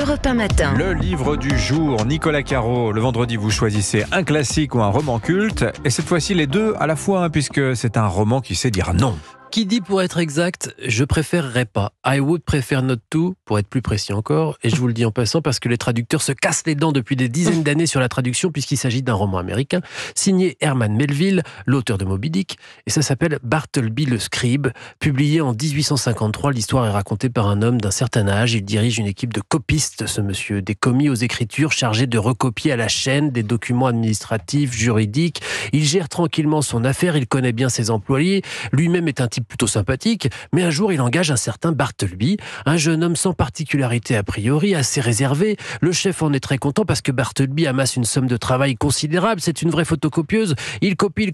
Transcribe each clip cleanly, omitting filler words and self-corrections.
Europe 1 Matin. Le livre du jour, Nicolas Caro. Le vendredi, vous choisissez un classique ou un roman culte. Et cette fois-ci, les deux à la fois, puisque c'est un roman qui sait dire non. Qui dit, pour être exact, je préférerais pas. I would prefer not to, pour être plus précis encore. Et je vous le dis en passant parce que les traducteurs se cassent les dents depuis des dizaines d'années sur la traduction, puisqu'il s'agit d'un roman américain signé Herman Melville, l'auteur de Moby Dick. Et ça s'appelle Bartleby le Scribe. Publié en 1853, l'histoire est racontée par un homme d'un certain âge. Il dirige une équipe de copistes, ce monsieur, des commis aux écritures chargés de recopier à la chaîne des documents administratifs, juridiques. Il gère tranquillement son affaire, il connaît bien ses employés. Lui-même est un type plutôt sympathique, mais un jour il engage un certain Bartleby, un jeune homme sans particularité a priori, assez réservé. Le chef en est très content parce que Bartleby amasse une somme de travail considérable, c'est une vraie photocopieuse. Il copie,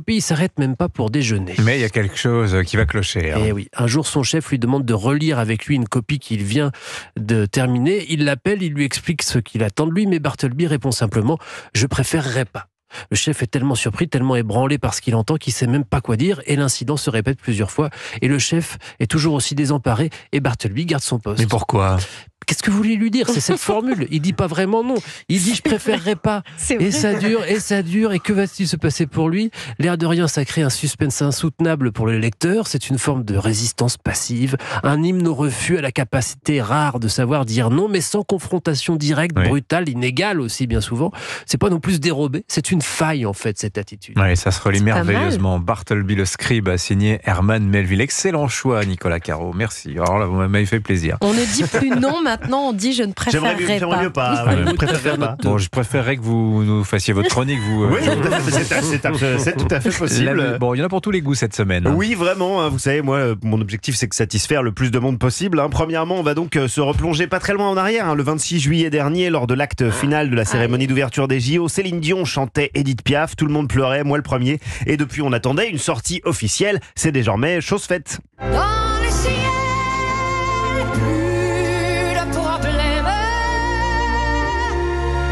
il s'arrête même pas pour déjeuner. Mais il y a quelque chose qui va clocher. Et oui, un jour son chef lui demande de relire avec lui une copie qu'il vient de terminer. Il l'appelle, il lui explique ce qu'il attend de lui, mais Bartleby répond simplement « Je préférerais pas ». Le chef est tellement surpris, tellement ébranlé par ce qu'il entend qu'il ne sait même pas quoi dire, et l'incident se répète plusieurs fois, et le chef est toujours aussi désemparé, et Bartleby garde son poste. Mais pourquoi ? Qu'est-ce que vous voulez lui dire ? C'est cette formule. Il dit pas vraiment non. Il dit je préférerais pas. Et ça dure. Et que va-t-il se passer pour lui ? L'air de rien, ça crée un suspense insoutenable pour le lecteur. C'est une forme de résistance passive, un hymne au refus, à la capacité rare de savoir dire non, mais sans confrontation directe, brutale, inégale aussi bien souvent. C'est pas non plus dérobé. C'est une faille en fait cette attitude. Oui, ça se relie merveilleusement. Bartleby le Scribe a signé Herman Melville. Excellent choix, Nicolas Caro. Merci. Alors là, vous m'avez fait plaisir. On ne dit plus non maintenant, on dit je ne préférerais pas. J'aimerais mieux pas. Je préférerais pas. Bon, je préférerais que vous nous fassiez votre chronique. Oui, c'est tout à fait possible. Bon, il y en a pour tous les goûts cette semaine. Oui, vraiment. Vous savez, moi, mon objectif, c'est de satisfaire le plus de monde possible. Premièrement, on va donc se replonger pas très loin en arrière. Le 26 juillet dernier, lors de l'acte final de la cérémonie d'ouverture des JO, Céline Dion chantait Edith Piaf. Tout le monde pleurait, moi le premier. Et depuis, on attendait une sortie officielle. C'est désormais chose faite. Dans le ciel, plus de problème,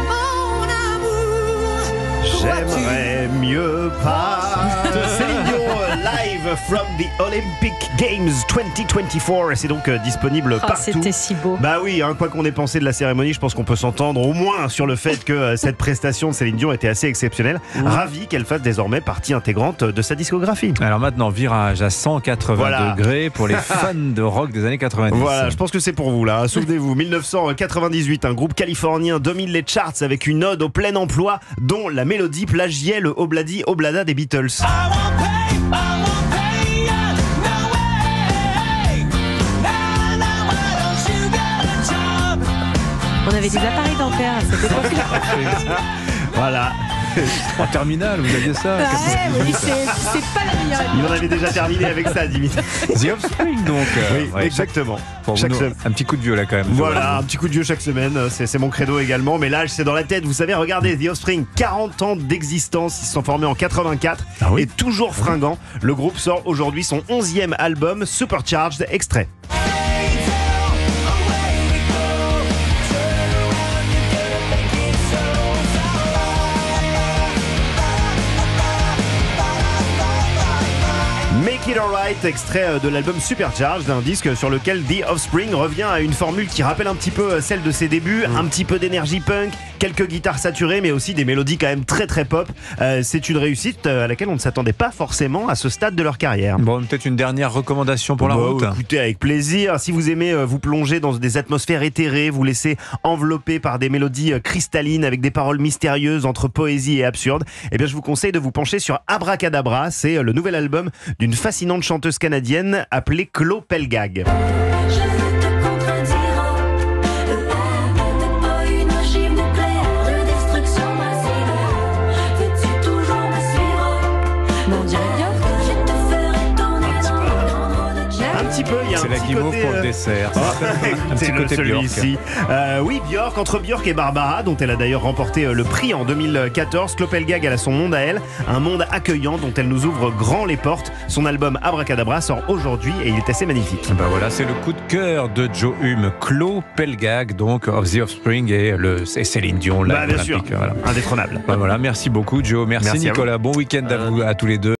mon amour. J'aimerais mieux pas. Céline Dion, live from the Olympic Games 2024. Et c'est donc disponible partout. C'était si beau. Bah oui, quoi qu'on ait pensé de la cérémonie, je pense qu'on peut s'entendre au moins sur le fait que cette prestation de Céline Dion était assez exceptionnelle. Ravi qu'elle fasse désormais partie intégrante de sa discographie. Alors maintenant, virage à 180 degrés pour les fans de rock des années 90. Voilà, je pense que c'est pour vous là. Souvenez-vous, 1998, un groupe californien domine les charts avec une ode au plein emploi dont la mélodie plagiait le Obladi Oblada des Beatles. On avait des appareils dentaires à cette époque-là. Voilà. En terminale, vous aviez ça. Oui, c'est pas la meilleure. Il en avait déjà terminé avec ça, Dimitri. The Offspring, donc. Oui, exactement. Bon, un petit coup de vieux là quand même. Voilà, un petit coup de vieux chaque semaine, c'est mon credo également. Mais l'âge, c'est dans la tête. Vous savez, regardez, The Offspring, 40 ans d'existence. Ils se sont formés en 84 et toujours fringant. Le groupe sort aujourd'hui son 11e album, Supercharged, extrait. Make It Alright, extrait de l'album Supercharged, un disque sur lequel The Offspring revient à une formule qui rappelle un petit peu celle de ses débuts, un petit peu d'énergie punk, quelques guitares saturées, mais aussi des mélodies quand même très très pop. C'est une réussite à laquelle on ne s'attendait pas forcément à ce stade de leur carrière. Bon, peut-être une dernière recommandation pour la route. Écoutez, avec plaisir. Si vous aimez vous plonger dans des atmosphères éthérées, vous laisser envelopper par des mélodies cristallines avec des paroles mystérieuses entre poésie et absurde, eh bien je vous conseille de vous pencher sur Abracadabra. C'est le nouvel album d'une fascinante chanteuse canadienne appelée Chloé Pelgag. C'est la guimauve pour le dessert. Un petit côté celui-ci. Oui, Björk, entre Björk et Barbara, dont elle a d'ailleurs remporté le prix en 2014. Chloé Pelgag, elle a son monde à elle, un monde accueillant dont elle nous ouvre grand les portes. Son album Abracadabra sort aujourd'hui et il est assez magnifique. Ben voilà, c'est le coup de cœur de Joe Hume. Chloé Pelgag, donc of The Offspring et Céline Dion, là, bien sûr, voilà. Indétrônable. Ben voilà, merci beaucoup Joe, merci Nicolas, bon week-end à vous, à tous les deux.